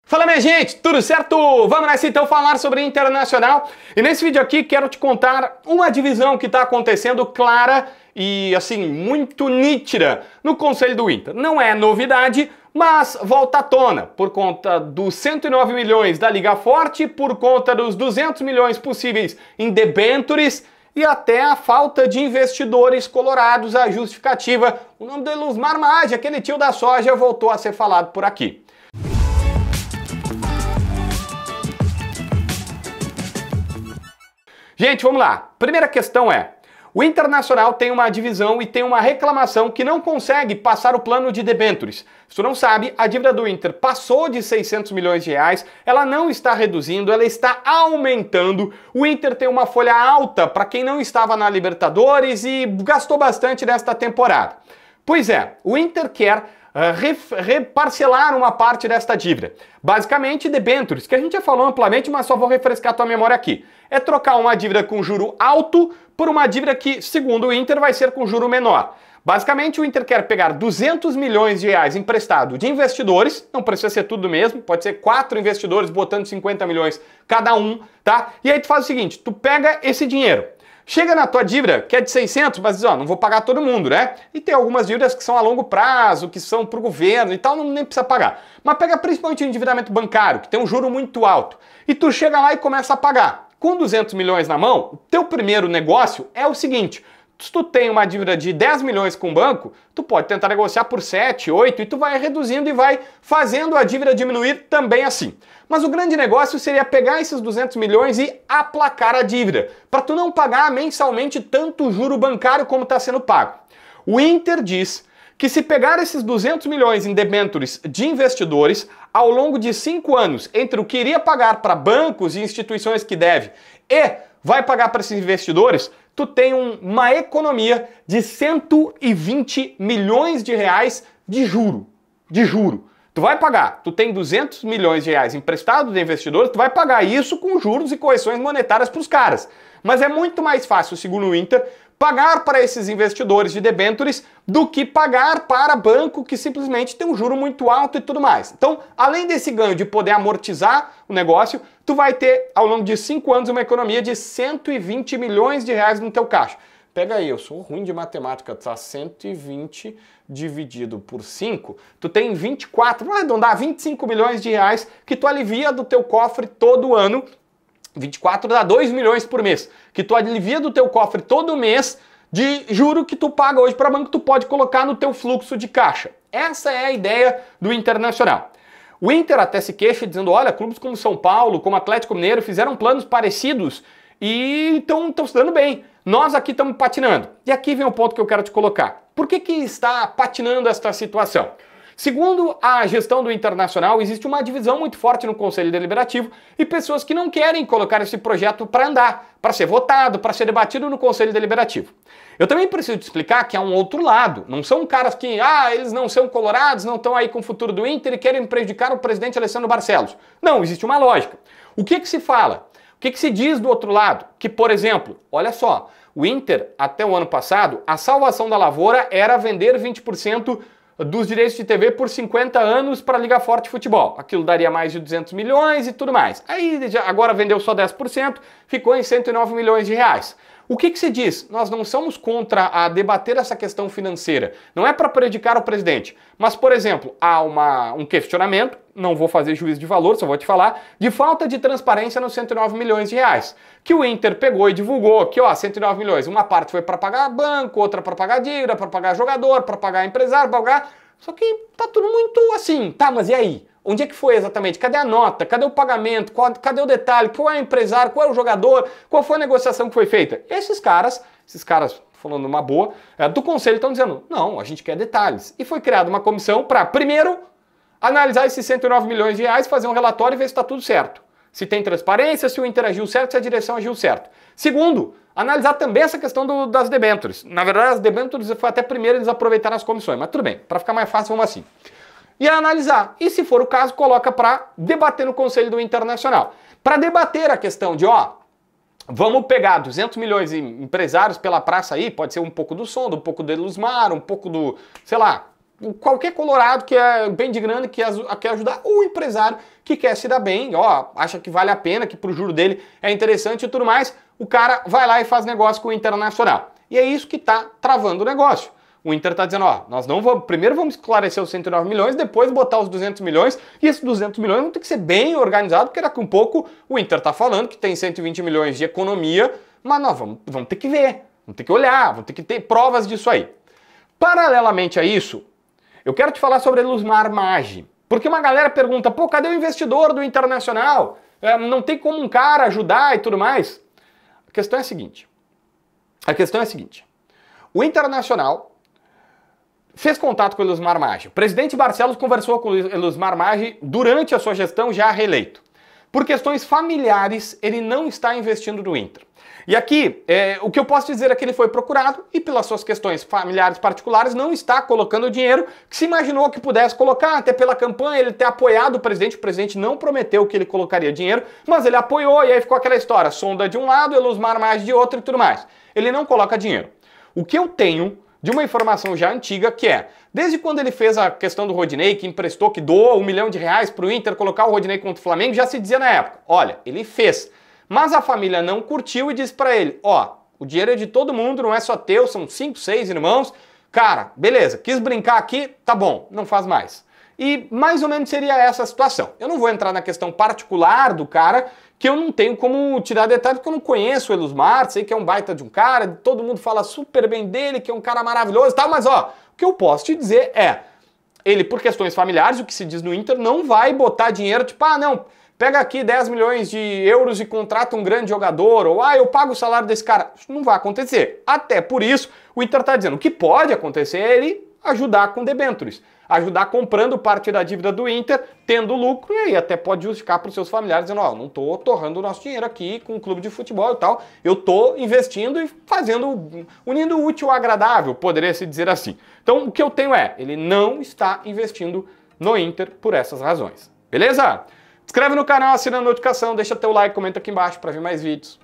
Fala minha gente, tudo certo? Vamos nessa então falar sobre Internacional. E nesse vídeo aqui quero te contar uma divisão que está acontecendo clara e assim, muito nítida no Conselho do Inter. Não é novidade, mas volta à tona por conta dos 109 milhões da Liga Forte, por conta dos 200 milhões possíveis em debêntures e até a falta de investidores colorados. A justificativa, o nome do Elusmar Maggi, aquele tio da soja, voltou a ser falado por aqui. Gente, vamos lá. Primeira questão é, o Internacional tem uma divisão e tem uma reclamação que não consegue passar o plano de debêntures. Se tu não sabe, a dívida do Inter passou de 600 milhões de reais, ela não está reduzindo, ela está aumentando. O Inter tem uma folha alta para quem não estava na Libertadores e gastou bastante nesta temporada. Pois é, o Inter quer reparcelar uma parte desta dívida. Basicamente, debêntures, que a gente já falou amplamente, mas só vou refrescar a tua memória aqui. É trocar uma dívida com juro alto por uma dívida que, segundo o Inter, vai ser com juro menor. Basicamente, o Inter quer pegar 200 milhões de reais emprestado de investidores, não precisa ser tudo mesmo, pode ser 4 investidores botando 50 milhões cada um, tá? E aí tu faz o seguinte, tu pega esse dinheiro, chega na tua dívida, que é de 600, mas diz, ó, não vou pagar todo mundo, né? E tem algumas dívidas que são a longo prazo, que são pro governo e tal, nem precisa pagar. Mas pega principalmente o endividamento bancário, que tem um juro muito alto. E tu chega lá e começa a pagar. Com 200 milhões na mão, o teu primeiro negócio é o seguinte, se tu tem uma dívida de 10 milhões com o banco, tu pode tentar negociar por 7, 8 e tu vai reduzindo e vai fazendo a dívida diminuir também assim. Mas o grande negócio seria pegar esses 200 milhões e aplacar a dívida, para tu não pagar mensalmente tanto juro bancário como está sendo pago. O Inter diz que se pegar esses 200 milhões em debêntures de investidores, ao longo de 5 anos, entre o que iria pagar para bancos e instituições que deve e vai pagar para esses investidores, tu tem uma economia de 120 milhões de reais de juro. Tu vai pagar, tu tem 200 milhões de reais emprestado de investidores, tu vai pagar isso com juros e correções monetárias para os caras. Mas é muito mais fácil, segundo o Inter, pagar para esses investidores de debêntures do que pagar para banco que simplesmente tem um juro muito alto e tudo mais. Então, além desse ganho de poder amortizar o negócio, tu vai ter, ao longo de 5 anos, uma economia de 120 milhões de reais no teu caixa. Pega aí, eu sou ruim de matemática, tá? 120 dividido por 5, tu tem 24, vai arredondar 25 milhões de reais que tu alivia do teu cofre todo ano. 24 dá 2 milhões por mês, que tu alivia do teu cofre todo mês de juro que tu paga hoje para banco, tu pode colocar no teu fluxo de caixa. Essa é a ideia do Internacional. O Inter até se queixa dizendo, olha, clubes como São Paulo, como Atlético Mineiro fizeram planos parecidos e estão se dando bem. Nós aqui estamos patinando. E aqui vem o ponto que eu quero te colocar. Por que está patinando esta situação? Segundo a gestão do Internacional, existe uma divisão muito forte no Conselho Deliberativo e pessoas que não querem colocar esse projeto para andar, para ser votado, para ser debatido no Conselho Deliberativo. Eu também preciso te explicar que há um outro lado. Não são caras que, eles não são colorados, não estão aí com o futuro do Inter e querem prejudicar o presidente Alessandro Barcelos. Não, existe uma lógica. O que se fala? O que se diz do outro lado? Que, por exemplo, olha só, o Inter, até o ano passado, a salvação da lavoura era vender 20% dos direitos de TV por 50 anos para a Liga Forte Futebol. Aquilo daria mais de 200 milhões e tudo mais. Aí agora vendeu só 10%, ficou em 109 milhões de reais. O que se diz? Nós não somos contra a debater essa questão financeira. Não é para prejudicar o presidente. Mas, por exemplo, há um questionamento, não vou fazer juízo de valor, só vou te falar, de falta de transparência nos 109 milhões de reais. Que o Inter pegou e divulgou que, 109 milhões, uma parte foi para pagar banco, outra para pagar dívida, para pagar jogador, para pagar empresário, para pagar... Só que tá tudo muito assim, tá, mas e aí? Onde é que foi exatamente? Cadê a nota? Cadê o pagamento? Cadê o detalhe? Qual é o empresário? Qual é o jogador? Qual foi a negociação que foi feita? Esses caras, falando uma boa, do conselho estão dizendo, não, a gente quer detalhes. E foi criada uma comissão para, primeiro, analisar esses 109 milhões de reais, fazer um relatório e ver se está tudo certo. Se tem transparência, se o Inter agiu certo, se a direção agiu certo. Segundo, analisar também essa questão das debêntures. Na verdade, as debêntures foi até primeiro eles aproveitaram as comissões, mas tudo bem, para ficar mais fácil, vamos assim. E analisar. E se for o caso, coloca para debater no Conselho do Internacional. Para debater a questão de, vamos pegar 200 milhões de empresários pela praça aí, pode ser um pouco do Sonda, um pouco do Elusmar, um pouco do, sei lá, qualquer colorado que é bem de grana, que quer ajudar, ou empresário que quer se dar bem, ó, acha que vale a pena, que pro juro dele é interessante e tudo mais, o cara vai lá e faz negócio com o Internacional. E é isso que tá travando o negócio. O Inter tá dizendo, ó, nós não vamos, primeiro vamos esclarecer os 109 milhões, depois botar os 200 milhões, e esses 200 milhões vão ter que ser bem organizados, porque daqui a um pouco o Inter tá falando que tem 120 milhões de economia, mas nós vamos ter que ver, vamos ter que olhar, vamos ter que ter provas disso aí. Paralelamente a isso, eu quero te falar sobre a Elusmar Maggi, porque uma galera pergunta, pô, cadê o investidor do Internacional? Não tem como um cara ajudar e tudo mais? A questão é a seguinte, o Internacional fez contato com o Elusmar Maggi. O presidente Barcelos conversou com o Elusmar Maggi durante a sua gestão já reeleito. Por questões familiares, ele não está investindo no Inter. E aqui, o que eu posso dizer é que ele foi procurado e pelas suas questões familiares particulares não está colocando o dinheiro que se imaginou que pudesse colocar, até pela campanha, ele ter apoiado o presidente não prometeu que ele colocaria dinheiro, mas ele apoiou e aí ficou aquela história, sonda de um lado, Elusmar Maggi de outro e tudo mais. Ele não coloca dinheiro. O que eu tenho de uma informação já antiga, que é, desde quando ele fez a questão do Rodinei, que emprestou, que doou R$1 milhão para o Inter colocar o Rodinei contra o Flamengo, já se dizia na época, olha, ele fez, mas a família não curtiu e disse para ele, ó, o dinheiro é de todo mundo, não é só teu, são 5, 6 irmãos, cara, beleza, quis brincar aqui, tá bom, não faz mais. E mais ou menos seria essa a situação. Eu não vou entrar na questão particular do cara, que eu não tenho como tirar detalhes, porque eu não conheço o Elusmar, sei que é um baita de um cara, todo mundo fala super bem dele, que é um cara maravilhoso e tal, mas ó, o que eu posso te dizer é, ele por questões familiares, o que se diz no Inter, não vai botar dinheiro, tipo, ah não, pega aqui 10 milhões de euros e contrata um grande jogador, ou ah, eu pago o salário desse cara. Isso não vai acontecer. Até por isso, o Inter tá dizendo, o que pode acontecer é ele ajudar com debêntures, ajudar comprando parte da dívida do Inter, tendo lucro, e aí até pode justificar para os seus familiares, dizendo, ó, não tô torrando o nosso dinheiro aqui com o clube de futebol e tal, eu tô investindo e fazendo, unindo o útil ao agradável, poderia se dizer assim. Então, o que eu tenho é, ele não está investindo no Inter por essas razões. Beleza? Se inscreve no canal, assina a notificação, deixa teu like, comenta aqui embaixo para ver mais vídeos.